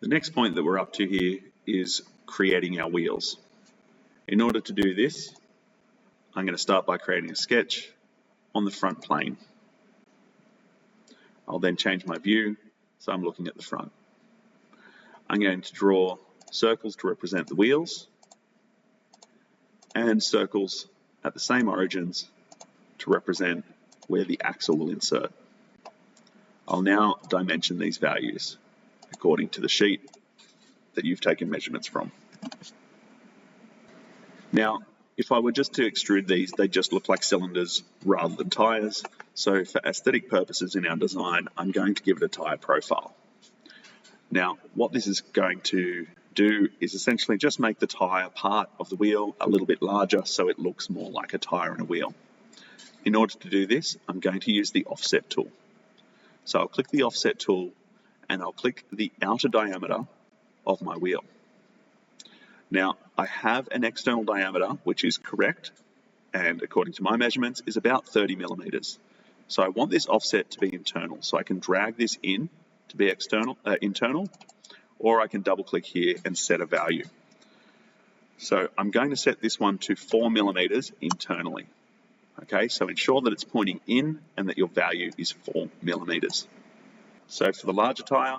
The next point that we're up to here is creating our wheels. In order to do this, I'm going to start by creating a sketch on the front plane. I'll then change my view so I'm looking at the front. I'm going to draw circles to represent the wheels and circles at the same origins to represent where the axle will insert. I'll now dimension these values according to the sheet that you've taken measurements from. Now, if I were just to extrude these, they just look like cylinders rather than tyres. So for aesthetic purposes in our design, I'm going to give it a tyre profile. Now, what this is going to do is essentially just make the tyre part of the wheel a little bit larger so it looks more like a tyre and a wheel. In order to do this, I'm going to use the offset tool. So I'll click the offset tool and I'll click the outer diameter of my wheel. Now, I have an external diameter, which is correct, and according to my measurements, is about 30 millimeters. So I want this offset to be internal, so I can drag this in to be internal, or I can double click here and set a value. So I'm going to set this one to 4 millimeters internally. Okay, so ensure that it's pointing in and that your value is 4 millimeters. So for the larger tire,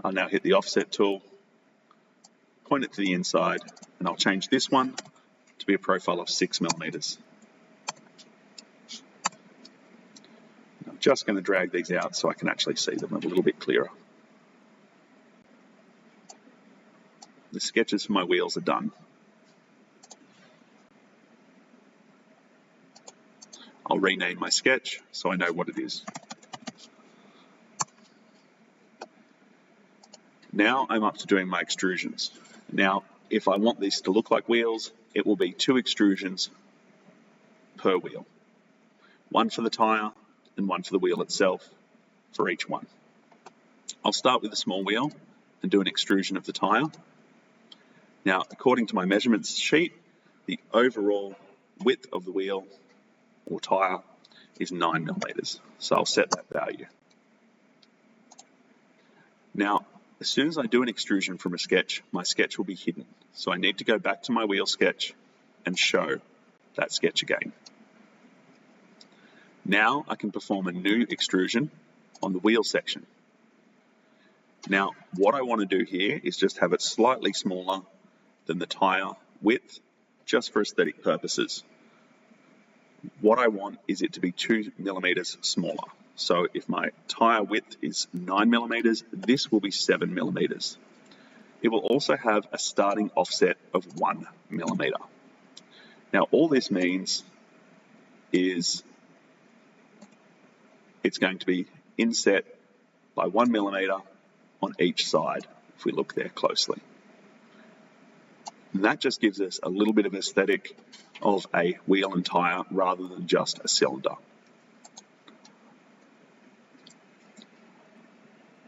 I'll now hit the offset tool, point it to the inside, and I'll change this one to be a profile of 6 millimeters. I'm just going to drag these out so I can actually see them a little bit clearer. The sketches for my wheels are done. I'll rename my sketch so I know what it is. Now I'm up to doing my extrusions. Now, if I want this to look like wheels, it will be 2 extrusions per wheel. One for the tyre and one for the wheel itself for each one. I'll start with a small wheel and do an extrusion of the tyre. Now, according to my measurements sheet, the overall width of the wheel or tyre is 9 millimeters. So I'll set that value. Now, as soon as I do an extrusion from a sketch, my sketch will be hidden. So I need to go back to my wheel sketch and show that sketch again. Now I can perform a new extrusion on the wheel section. Now, what I want to do here is just have it slightly smaller than the tyre width, just for aesthetic purposes. What I want is it to be 2 millimeters smaller. So if my tyre width is 9 millimeters, this will be 7 millimeters. It will also have a starting offset of 1 millimeter. Now, all this means is it's going to be inset by 1 millimeter on each side, if we look there closely. And that just gives us a little bit of aesthetic of a wheel and tyre rather than just a cylinder.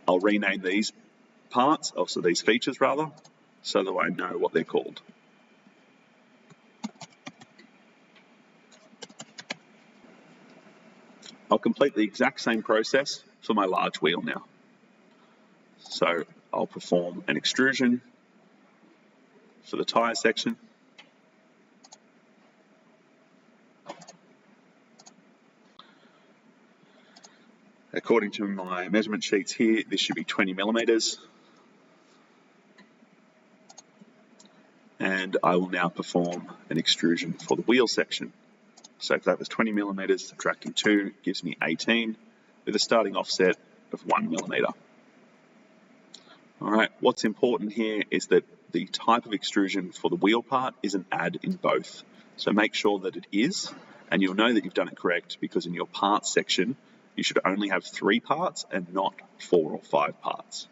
I'll rename these parts, also these features rather, so that I know what they're called. I'll complete the exact same process for my large wheel now. So I'll perform an extrusion for the tyre section. According to my measurement sheets here, this should be 20 millimeters. And I will now perform an extrusion for the wheel section. So if that was 20 millimeters, subtracting 2 gives me 18 with a starting offset of 1 millimeter. All right, what's important here is that the type of extrusion for the wheel part is an add in both. So make sure that it is, and you'll know that you've done it correct because in your parts section, you should only have 3 parts and not 4 or 5 parts.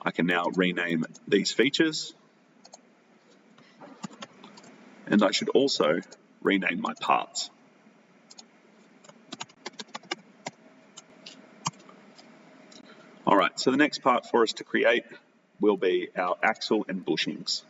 I can now rename these features, and I should also rename my parts. All right, so the next part for us to create will be our axle and bushings.